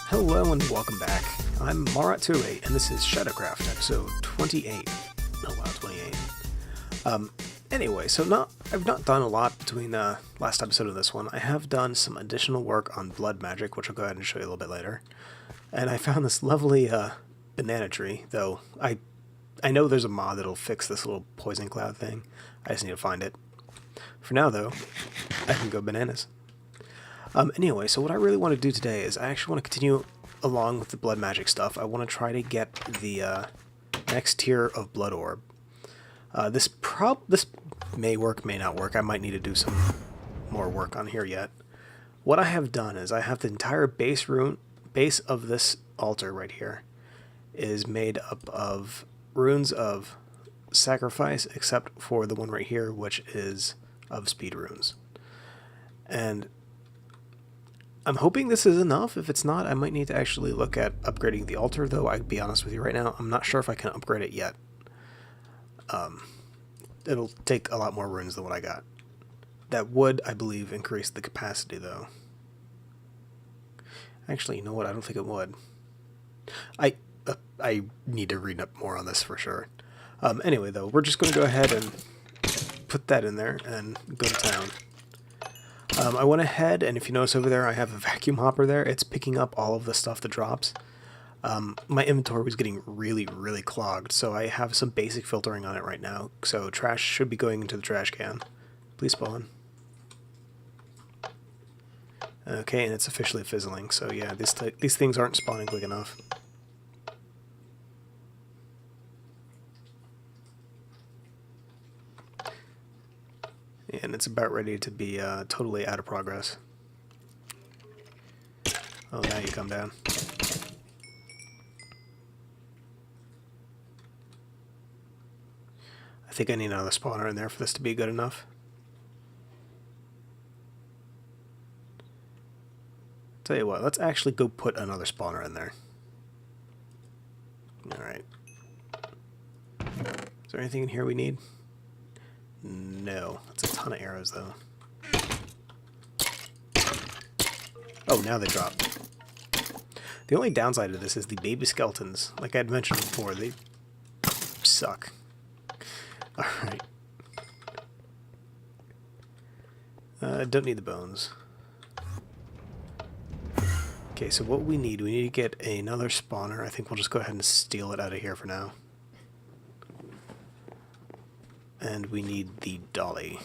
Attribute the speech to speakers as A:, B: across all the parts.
A: Hello and welcome back. I'm Marat28 and this is SHADOWCRAFT episode 28. Oh wow, 28. Anyway, so I've not done a lot between last episode and this one. I have done some additional work on blood magic, which I'll go ahead and show you a little bit later. And I found this lovely banana tree, though I know there's a mod that'll fix this little poison cloud thing. I just need to find it. For now, though, I can go bananas. Anyway, so what I really want to do today is I actually want to continue along with the blood magic stuff. I want to try to get the next tier of blood orb. This may work, may not work. I might need to do some more work on here yet. What I have done is I have the entire base of this altar right here is made up of runes of sacrifice, except for the one right here, which is of speed runes. And I'm hoping this is enough. If it's not, I might need to actually look at upgrading the altar, though I'll be honest with you right now, I'm not sure if I can upgrade it yet. It'll take a lot more runes than what I got. That would, I believe, increase the capacity, though. Actually, you know what? I don't think it would. I need to read up more on this for sure. Anyway, though, we're just going to go ahead and put that in there and go to town. I went ahead, and if you notice over there, I have a vacuum hopper there. It's picking up all of the stuff that drops. My inventory was getting really, really clogged, so I have some basic filtering on it right now. So trash should be going into the trash can. Please spawn. Okay, and it's officially fizzling, so yeah, these things aren't spawning quick enough. And it's about ready to be totally out of progress. Oh, now you come down. I think I need another spawner in there for this to be good enough. Tell you what, let's actually go put another spawner in there. Alright. Is there anything in here we need? No. That's a ton of arrows, though. Oh, now they drop. The only downside of this is the baby skeletons. Like I had mentioned before, they suck. Alright. Don't need the bones. Okay, so what we need to get another spawner. I think we'll just go ahead and steal it out of here for now. And we need the dolly.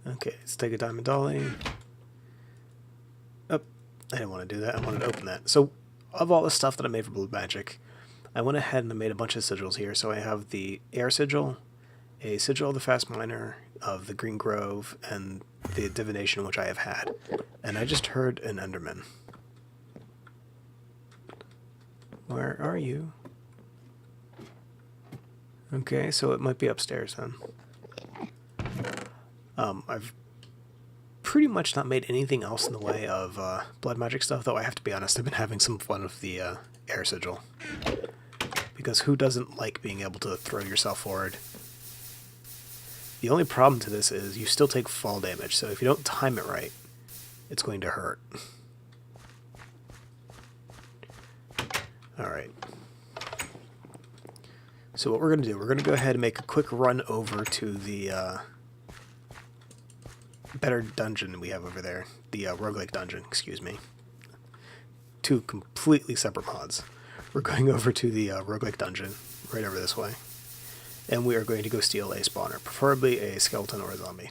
A: Okay, let's take a diamond dolly. Oh, I didn't want to do that. I wanted to open that. So, of all the stuff that I made for Blue Magic, I went ahead and I made a bunch of sigils here. So I have the Air Sigil, a Sigil of the Fast Miner, of the Green Grove, and the Divination, which I have had. And I just heard an Enderman. Where are you? Okay, so it might be upstairs then. I've pretty much not made anything else in the way of blood magic stuff, though I have to be honest, I've been having some fun with the Air Sigil. Because who doesn't like being able to throw yourself forward? The only problem to this is you still take fall damage, so if you don't time it right, it's going to hurt. Alright. So what we're going to do, we're going to go ahead and make a quick run over to the better dungeon we have over there. The roguelike dungeon, excuse me. Two completely separate mods. We're going over to the roguelike dungeon, right over this way. And we are going to go steal a spawner, preferably a skeleton or a zombie.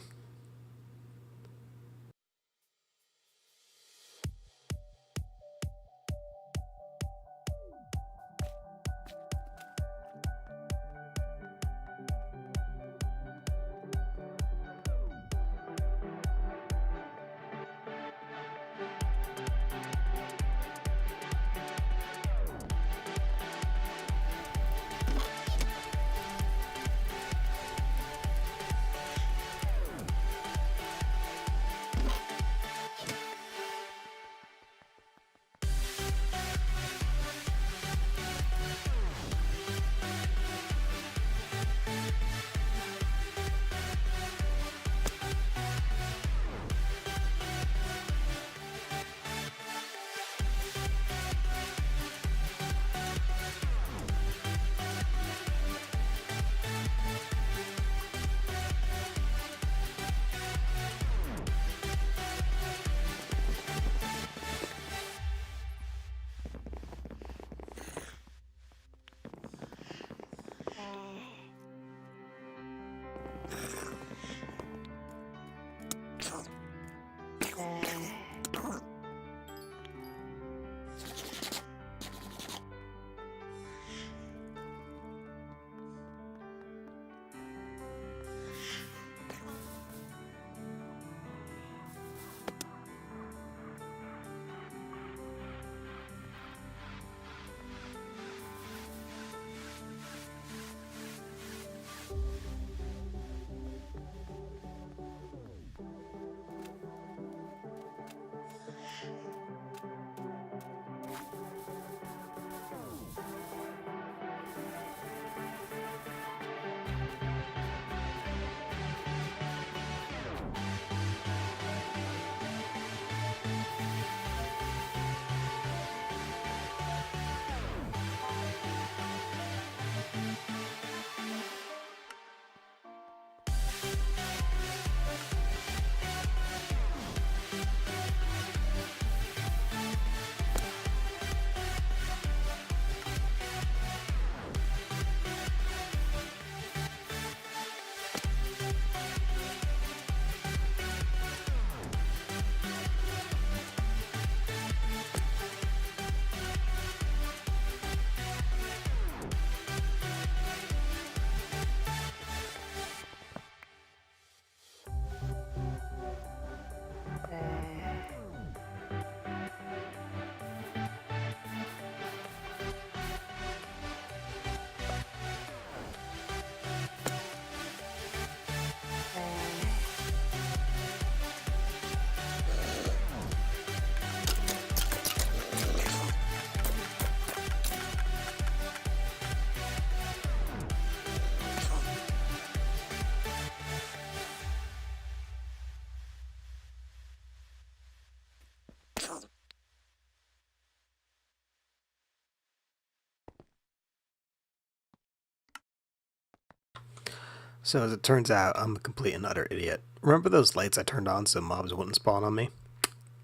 A: So as it turns out, I'm a complete and utter idiot. Remember those lights I turned on so mobs wouldn't spawn on me?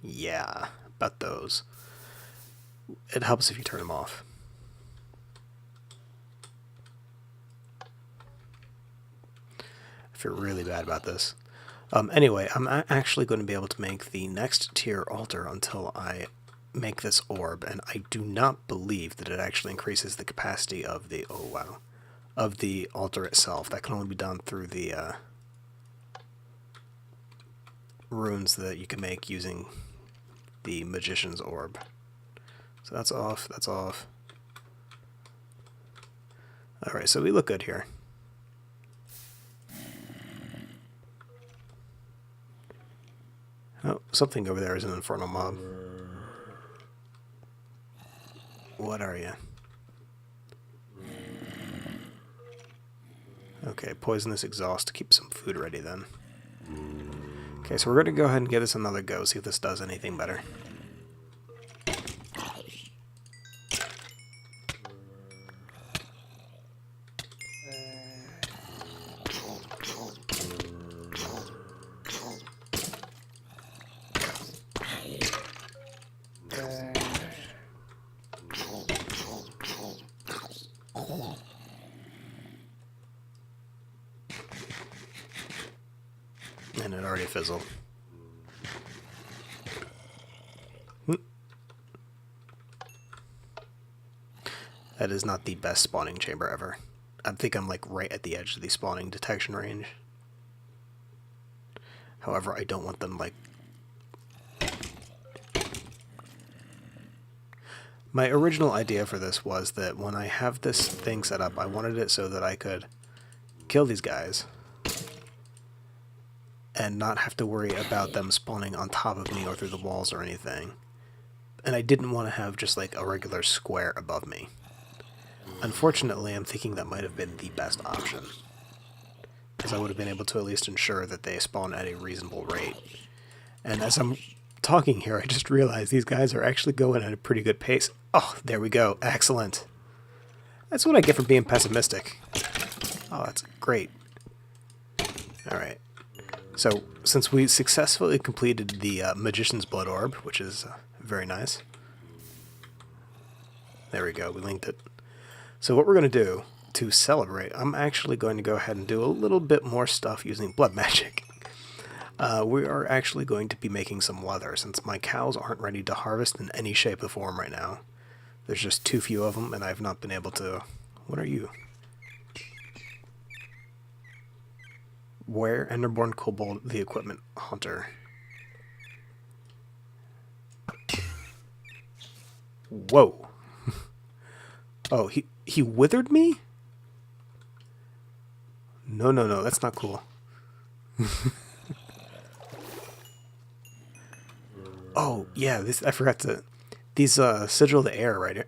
A: Yeah, about those. It helps if you turn them off. I feel really bad about this. Anyway, I'm actually going to be able to make the next tier altar until I make this orb, and I do not believe that it actually increases the capacity of the, oh wow, of the altar itself. That can only be done through the runes that you can make using the magician's orb. So that's off, that's off. Alright, so we look good here. Oh, something over there is an infernal mob. What are you? Okay, poisonous exhaust to keep some food ready then. Okay, so we're going to go ahead and give this another go, see if this does anything better. And it already fizzled. That is not the best spawning chamber ever. I think I'm like right at the edge of the spawning detection range. However, I don't want them like... My original idea for this was that when I have this thing set up, I wanted it so that I could kill these guys and not have to worry about them spawning on top of me or through the walls or anything. And I didn't want to have just like a regular square above me. Unfortunately, I'm thinking that might have been the best option, because I would have been able to at least ensure that they spawn at a reasonable rate. And as I'm talking here, I just realized these guys are actually going at a pretty good pace. Oh, there we go. Excellent. That's what I get for being pessimistic. Oh, that's great. Alright. So, since we successfully completed the Magician's Blood Orb, which is very nice. There we go, we linked it. So what we're going to do to celebrate, I'm actually going to go ahead and do a little bit more stuff using blood magic. We are actually going to be making some leather, since my cows aren't ready to harvest in any shape or form right now. There's just too few of them, and I've not been able to... What are you? Where Enderborn Kobold, the Equipment Hunter. Whoa. Oh, he withered me? No, no, no, that's not cool. Oh, yeah, this I forgot to... These Sigil of Air, right?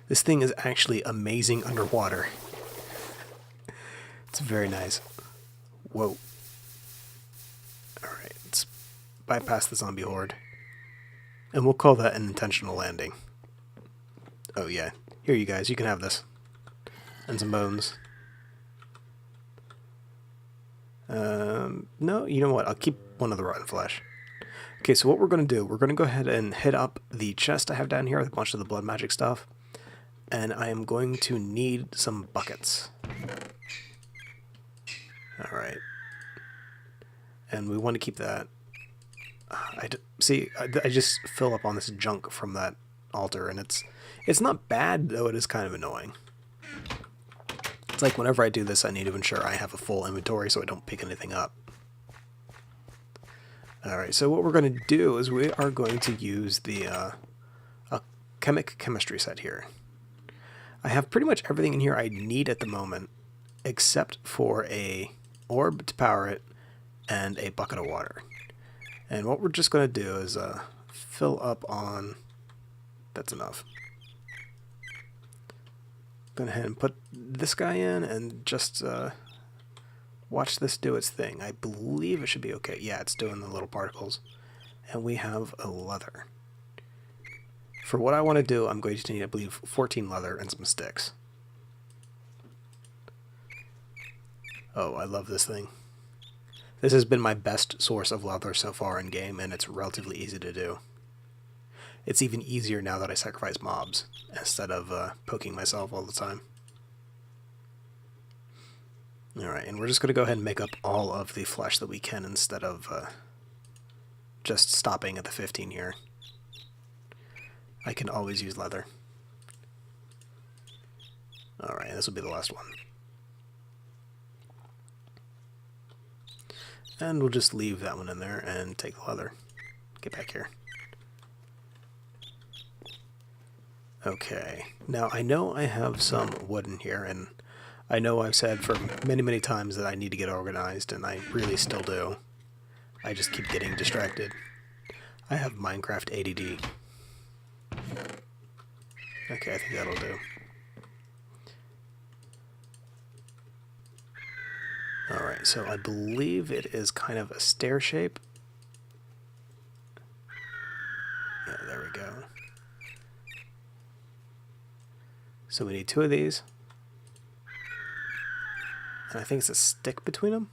A: This thing is actually amazing underwater. It's very nice. Whoa. Alright, let's bypass the zombie horde. And we'll call that an intentional landing. Oh yeah, here you guys, you can have this. And some bones. No, you know what, I'll keep one of the rotten flesh. Okay, so what we're going to do, we're going to go ahead and hit up the chest I have down here with a bunch of the blood magic stuff. And I am going to need some buckets. Alright. And we want to keep that. I just fill up on this junk from that altar, and it's not bad, though it is kind of annoying. It's like whenever I do this, I need to ensure I have a full inventory so I don't pick anything up. Alright, so what we're going to do is we are going to use the chemistry set here. I have pretty much everything in here I need at the moment, except for a orb to power it and a bucket of water. And what we're just going to do is fill up on... That's enough. Go ahead and put this guy in and just watch this do its thing. I believe it should be okay. Yeah, it's doing the little particles. And we have a leather. For what I want to do, I'm going to need, I believe, 14 leather and some sticks. Oh, I love this thing. This has been my best source of leather so far in game, and it's relatively easy to do. It's even easier now that I sacrifice mobs, instead of poking myself all the time. Alright, and we're just going to go ahead and make up all of the flesh that we can instead of just stopping at the 15 here. I can always use leather. Alright, this will be the last one. And we'll just leave that one in there and take the leather. Get back here. Okay, now I know I have some wood in here, and I know I've said for many times that I need to get organized, and I really still do. I just keep getting distracted. I have Minecraft ADD. Okay, I think that'll do. Alright, so I believe it is kind of a stair shape. Yeah, there we go. So we need 2 of these. And I think it's a stick between them.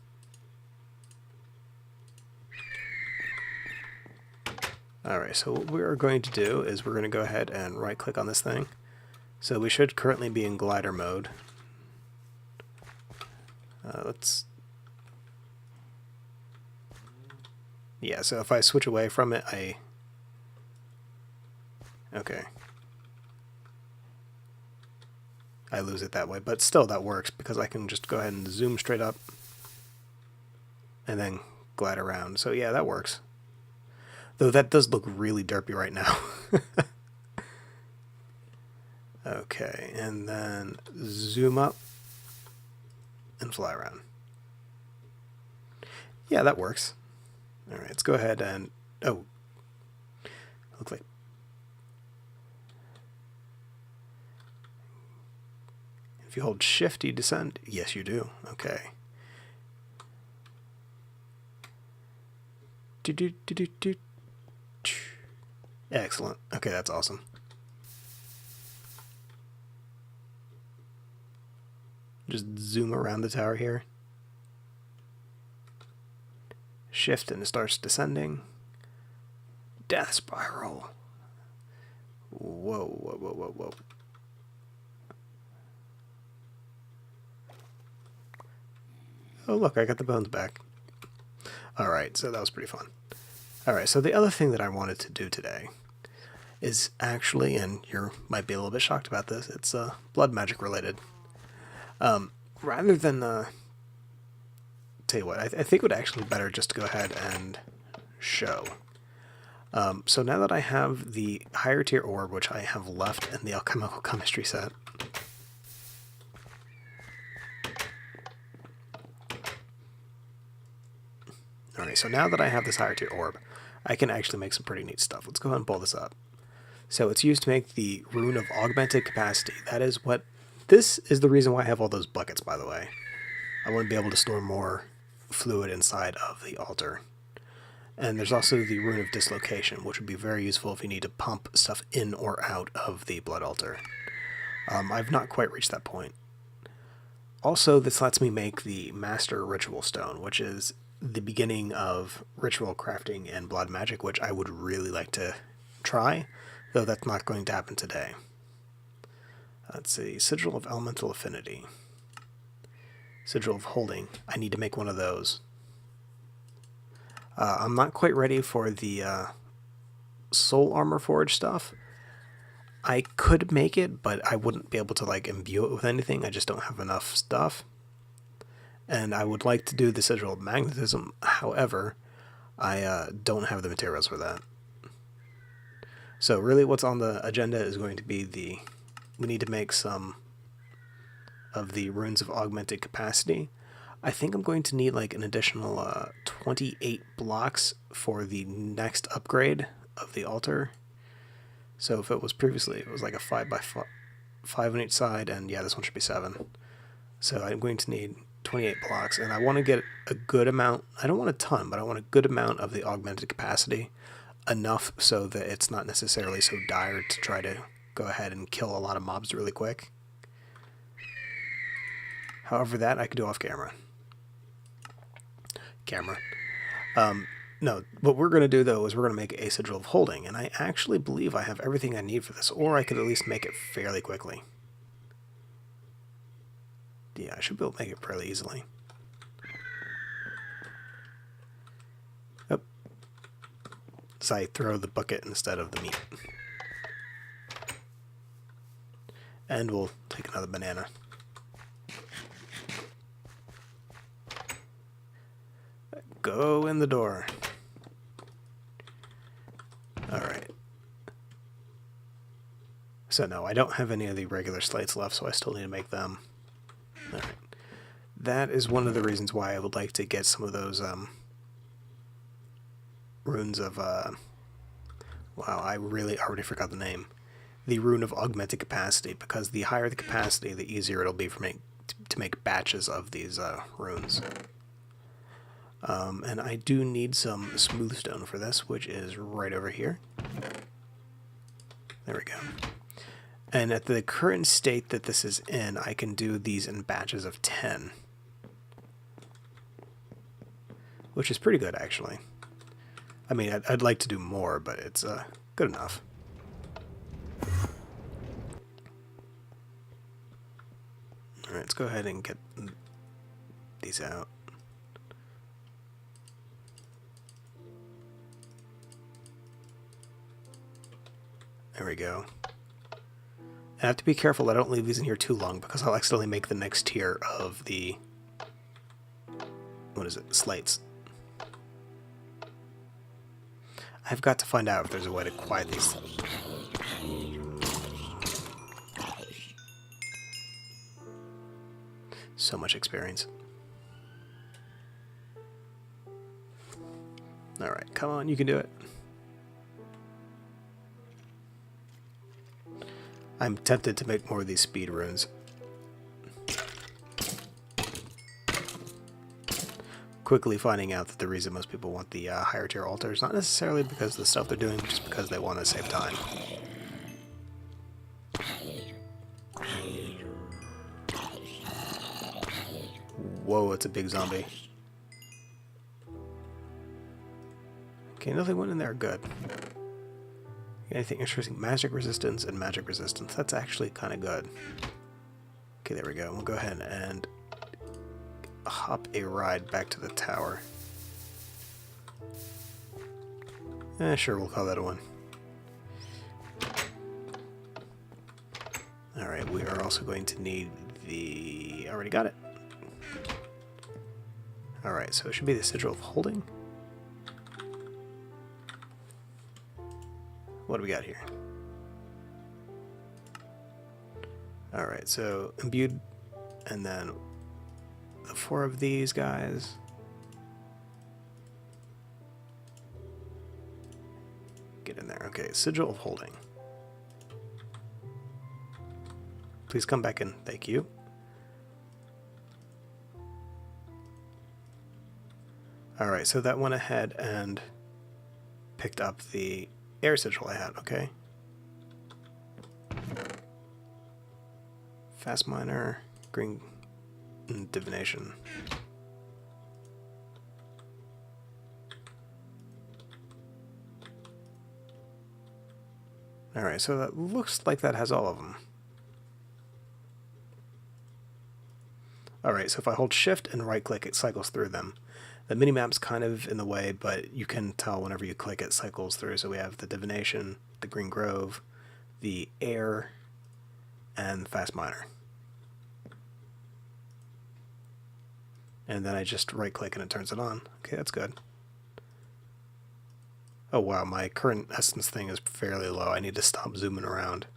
A: Alright, so what we're going to do is we're going to go ahead and right click on this thing. So we should currently be in glider mode. Yeah, so if I switch away from it, okay. I lose it that way, but still that works because I can just go ahead and zoom straight up and then glide around. So yeah, that works. Though that does look really derpy right now. Okay, and then zoom up and fly around. Yeah, that works. Alright, let's go ahead and... Oh. Looks like... If you hold shift, you descend. Yes, you do. Okay. Excellent. Okay, that's awesome. Just zoom around the tower here. Shift and it starts descending. Death spiral. Whoa, whoa, whoa, whoa, whoa. Oh look, I got the bones back. Alright, so that was pretty fun. Alright, so the other thing that I wanted to do today is actually, and you might be a little bit shocked about this, it's blood magic related. Rather than tell you what, I think it would actually be better just to go ahead and show. So now that I have the higher tier orb, which I have left in the alchemical chemistry set, alright, so now that I have this higher tier orb, I can actually make some pretty neat stuff. Let's go ahead and pull this up. So it's used to make the rune of augmented capacity. That is what, this is the reason why I have all those buckets, by the way. I want to be able to store more fluid inside of the altar. And there's also the rune of dislocation, which would be very useful if you need to pump stuff in or out of the blood altar. I've not quite reached that point. Also, this lets me make the master ritual stone, which is the beginning of ritual crafting and blood magic, which I would really like to try, though that's not going to happen today. Let's see, Sigil of Elemental Affinity. Sigil of Holding. I need to make one of those. I'm not quite ready for the Soul Armor Forge stuff. I could make it, but I wouldn't be able to like imbue it with anything. I just don't have enough stuff. And I would like to do the Sigil of Magnetism. However, I don't have the materials for that. So really what's on the agenda is going to be we need to make some of the runes of augmented capacity. I think I'm going to need like an additional 28 blocks for the next upgrade of the altar. So if it was previously, it was like a 5x5 on each side, and yeah, this one should be 7. So I'm going to need 28 blocks, and I want to get a good amount. I don't want a ton, but I want a good amount of the augmented capacity, enough so that it's not necessarily so dire to try to go ahead and kill a lot of mobs really quick. However, that I could do off camera. camera. No, what we're going to do, though, is we're going to make a Sigil of Holding, and I actually believe I have everything I need for this, or I could at least make it fairly quickly. Yeah, I should be able to make it fairly easily. Oh. So I throw the bucket instead of the meat. And we'll take another banana. Go in the door. Alright. So no, I don't have any of the regular slates left, so I still need to make them. Alright. That is one of the reasons why I would like to get some of those runes of... wow, I really already forgot the name. The rune of augmented capacity, because the higher the capacity, the easier it'll be for me to make batches of these runes. And I do need some smooth stone for this, which is right over here. There we go. And at the current state that this is in, I can do these in batches of 10. Which is pretty good, actually. I mean, I'd like to do more, but it's good enough. Alright, let's go ahead and get these out. There we go. I have to be careful I don't leave these in here too long, because I'll accidentally make the next tier of the... what is it? Slates. I've got to find out if there's a way to quiet these. So much experience. Alright, come on, you can do it. I'm tempted to make more of these speed runes. Quickly finding out that the reason most people want the higher tier altar is not necessarily because of the stuff they're doing, but just because they want to save time. Whoa, it's a big zombie. Okay, nothing went in there. Good. Anything interesting? Magic resistance and magic resistance. That's actually kind of good. Okay, there we go. We'll go ahead and hop a ride back to the tower. Sure, we'll call that a one. Alright, we are also going to need the... I already got it. Alright, so it should be the Sigil of Holding. What do we got here? Alright, so imbued, and then the 4 of these guys. Get in there. Okay, Sigil of Holding. Please come back in. Thank you. Alright, so that went ahead and picked up the air sigil I had, okay. Fast miner, green divination. Alright, so that looks like that has all of them. Alright, so if I hold shift and right click, it cycles through them. The minimap's kind of in the way, but you can tell whenever you click it cycles through. So we have the divination, the green grove, the air, and the fast miner. And then I just right click and it turns it on. Okay, that's good. Oh wow, my current essence thing is fairly low. I need to stop zooming around.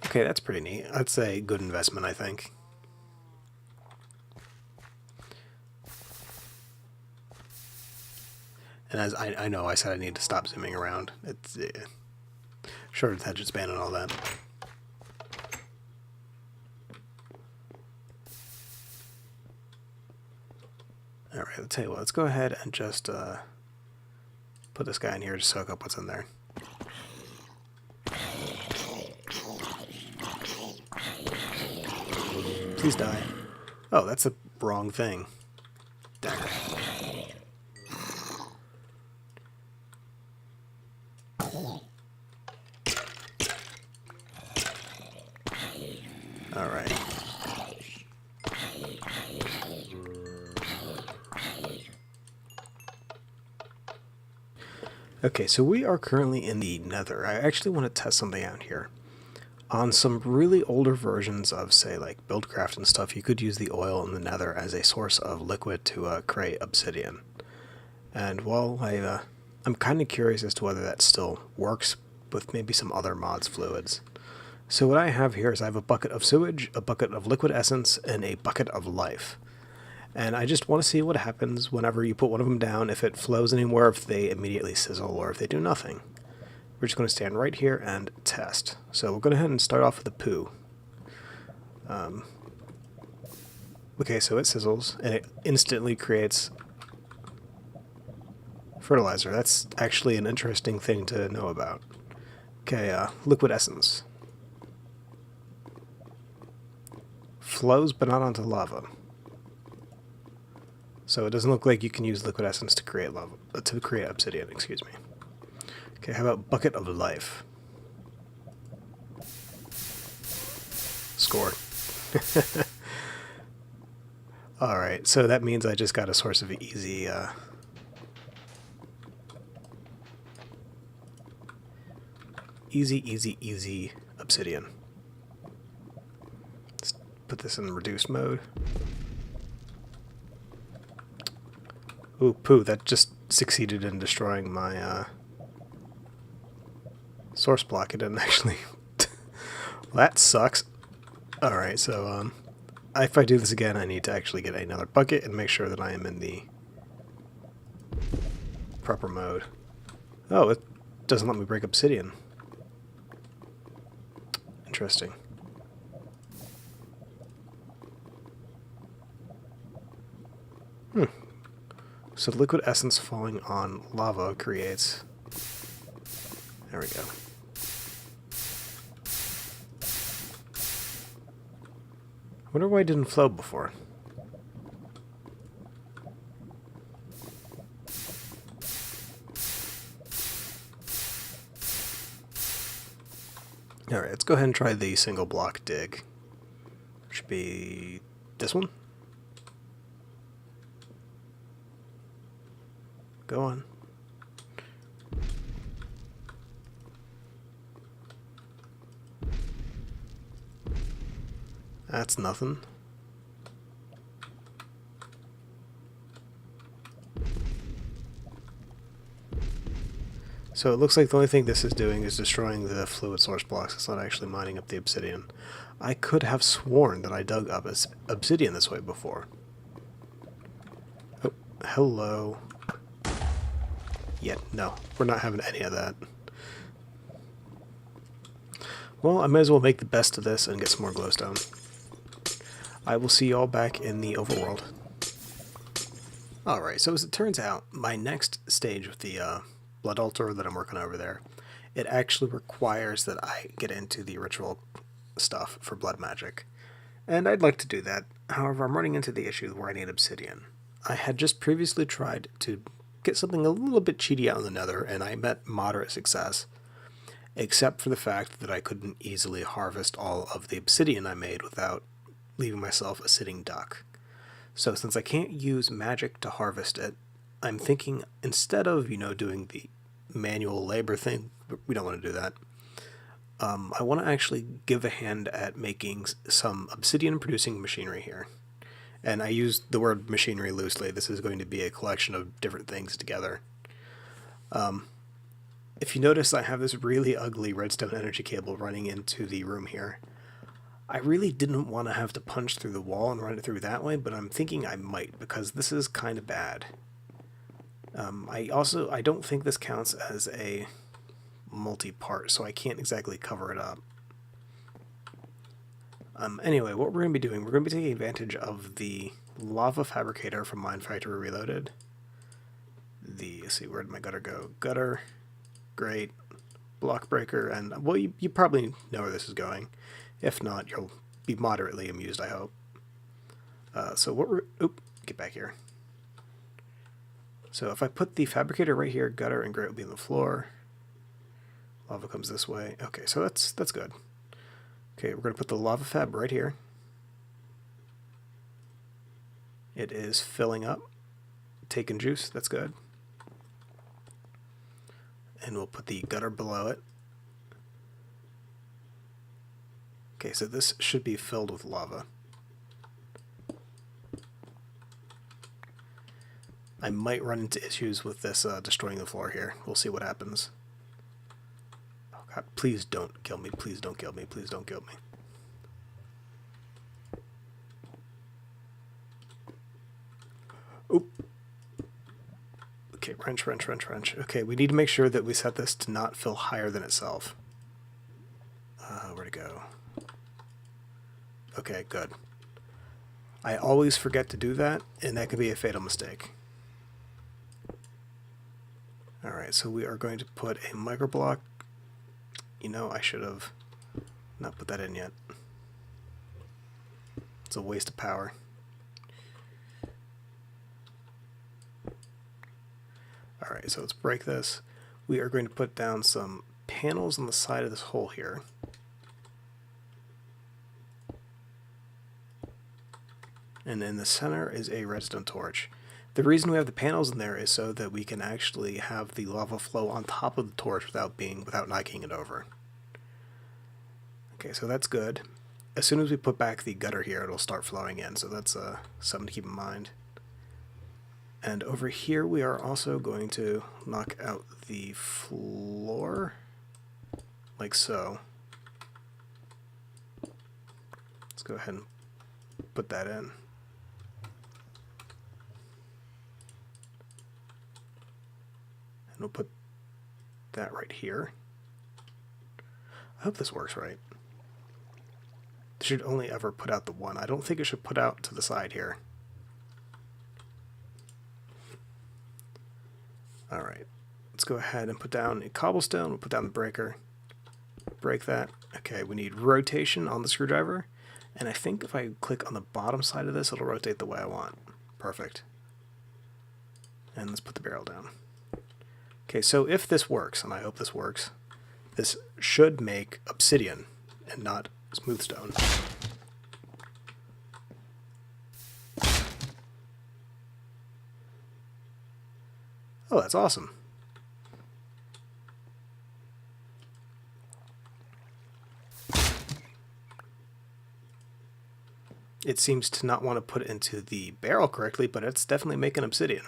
A: Okay, that's pretty neat. That's a good investment, I think. And as I know, I said I need to stop zooming around. It's short attention span and all that. Alright, I'll tell you what, let's go ahead and just put this guy in here to soak up what's in there. Please die. Oh, that's the wrong thing. Dagger. Alright. Okay, so we are currently in the Nether. I actually want to test something out here. On some really older versions of, say, like Buildcraft and stuff, you could use the oil in the Nether as a source of liquid to create obsidian. And while I'm kind of curious as to whether that still works with maybe some other mods fluids. So what I have here is I have a bucket of sewage, a bucket of liquid essence, and a bucket of life. And I just want to see what happens whenever you put one of them down, if it flows anywhere, if they immediately sizzle, or if they do nothing. We're just going to stand right here and test. So we'll go ahead and start off with the poo. Okay, so it sizzles, and it instantly creates fertilizer. That's actually an interesting thing to know about. Okay, liquid essence. Flows, but not onto lava. So it doesn't look like you can use liquid essence to create lava, to create obsidian, excuse me. Okay, how about bucket of life? Score. Alright, so that means I just got a source of easy, easy obsidian. Let's put this in reduced mode. Ooh, poo, that just succeeded in destroying my, source block. It didn't actually... Well, that sucks. Alright, so, if I do this again, I need to actually get another bucket and make sure that I am in the proper mode. Oh, it doesn't let me break obsidian. Interesting. So liquid essence falling on lava creates... There we go. I wonder why it didn't flow before. Alright, let's go ahead and try the single block dig. Should be this one. Go on. That's nothing. So it looks like the only thing this is doing is destroying the fluid source blocks. It's not actually mining up the obsidian. I could have sworn that I dug up obsidian this way before. Oh, hello. Yeah, no, we're not having any of that. Well, I may as well make the best of this and get some more glowstone. I will see you all back in the overworld. Alright, so as it turns out, my next stage with the blood altar that I'm working over there, it actually requires that I get into the ritual stuff for blood magic. And I'd like to do that. However, I'm running into the issue where I need obsidian. I had just previously tried to get something a little bit cheaty out in the Nether, and I met moderate success, except for the fact that I couldn't easily harvest all of the obsidian I made without leaving myself a sitting duck. So since I can't use magic to harvest it, I'm thinking instead of, doing the manual labor thing, we don't want to do that, I want to actually give a hand at making some obsidian producing machinery here. And I use the word machinery loosely. This is going to be a collection of different things together. If you notice, I have this really ugly redstone energy cable running into the room here. I really didn't want to have to punch through the wall and run it through that way, but I'm thinking I might, because this is kind of bad. I don't think this counts as a multi-part, so I can't exactly cover it up. Anyway, what we're going to be doing, we're going to be taking advantage of the lava fabricator from Mine Factory Reloaded. Let's see, where did my gutter go? Gutter, great, block breaker, and, well, you probably know where this is going. If not, you'll be moderately amused, I hope. So what we're... Oop, get back here. So if I put the fabricator right here, gutter and grate will be on the floor. Lava comes this way. Okay, so that's good. Okay, we're going to put the lava fab right here. It is filling up, taking juice, that's good. And we'll put the gutter below it. Okay, so this should be filled with lava. I might run into issues with this destroying the floor here. We'll see what happens. Oh god, please don't kill me, please don't kill me, please don't kill me. Oop. Okay, wrench. Okay, we need to make sure that we set this to not fill higher than itself. Where'd it go? Okay, good. I always forget to do that, and that could be a fatal mistake. Alright, so we are going to put a microblock. You know, I should have not put that in yet. It's a waste of power. Alright, so let's break this. We are going to put down some panels on the side of this hole here. And in the center is a redstone torch. The reason we have the panels in there is so that we can actually have the lava flow on top of the torch without knocking it over. Okay, so that's good. As soon as we put back the gutter here, it'll start flowing in, so that's something to keep in mind. And over here we are also going to knock out the floor, like so. Let's go ahead and put that in. And we'll put that right here. I hope this works right. It should only ever put out the one. I don't think it should put out to the side here. Alright, let's go ahead and put down a cobblestone. We'll put down the breaker. Break that. Okay, we need rotation on the screwdriver. And I think if I click on the bottom side of this, it'll rotate the way I want. Perfect. And let's put the barrel down. Okay, so if this works, and I hope this works, this should make obsidian and not smooth stone. Oh, that's awesome. It seems to not want to put it into the barrel correctly, but it's definitely making obsidian.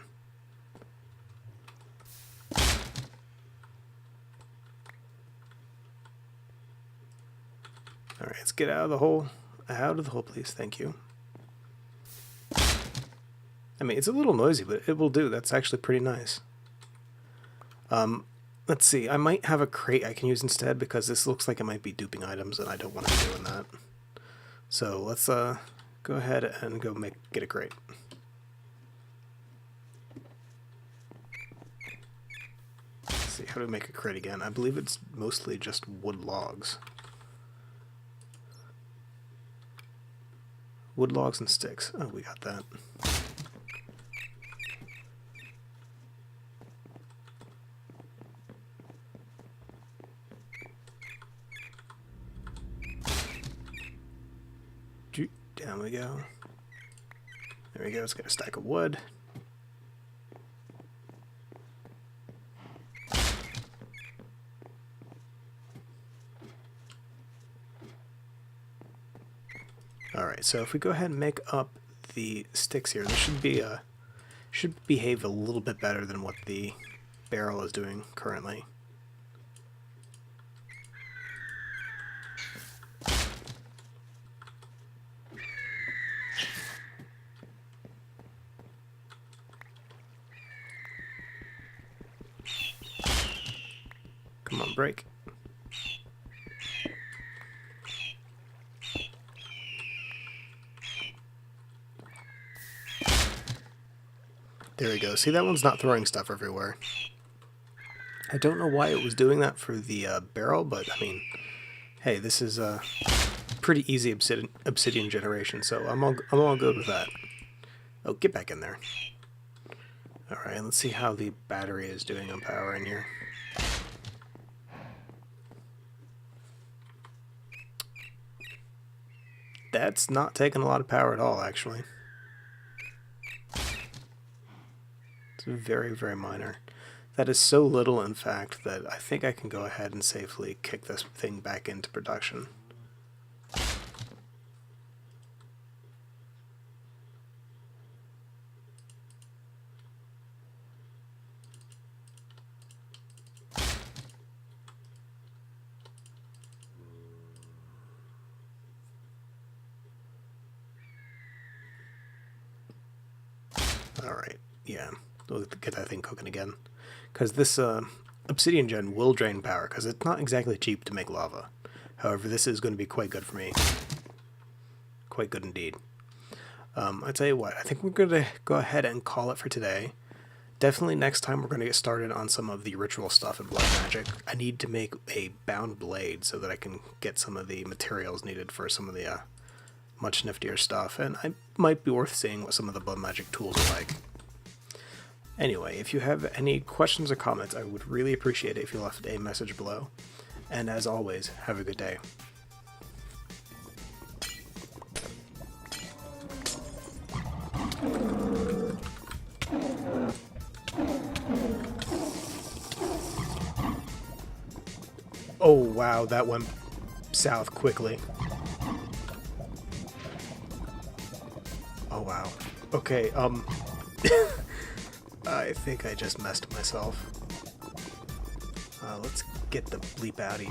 A: Alright, let's get out of the hole. Out of the hole, please. Thank you. I mean, it's a little noisy, but it will do. That's actually pretty nice. Let's see. I might have a crate I can use instead because this looks like it might be duping items, and I don't want to be doing that. So let's go ahead and go get a crate. Let's see. How do we make a crate again? I believe it's mostly just wood logs. Wood logs and sticks. Oh, we got that. Down we go. There we go. Let's get a stack of wood. Alright, so if we go ahead and make up the sticks here, this should behave a little bit better than what the barrel is doing currently. Come on, break. There we go. See, that one's not throwing stuff everywhere. I don't know why it was doing that for the barrel, but I mean, hey, this is pretty easy obsidian generation, so I'm all good with that. Oh, get back in there. Alright, let's see how the battery is doing on power in here. That's not taking a lot of power at all, actually. It's very, very minor. That is so little, in fact, that I think I can go ahead and safely kick this thing back into production. Alright, yeah, we'll get that thing cooking again. Because this obsidian gen will drain power, because it's not exactly cheap to make lava. However, this is going to be quite good for me. Quite good indeed. I tell you what, I think we're going to go ahead and call it for today. Definitely next time we're going to get started on some of the ritual stuff in Blood Magic. I need to make a bound blade so that I can get some of the materials needed for some of the much niftier stuff, and it might be worth seeing what some of the Blood Magic tools are like. Anyway, if you have any questions or comments, I would really appreciate it if you left a message below. And as always, have a good day. Oh wow, that went south quickly. Oh wow. Okay, I think I just messed myself. Let's get the bleep out of here.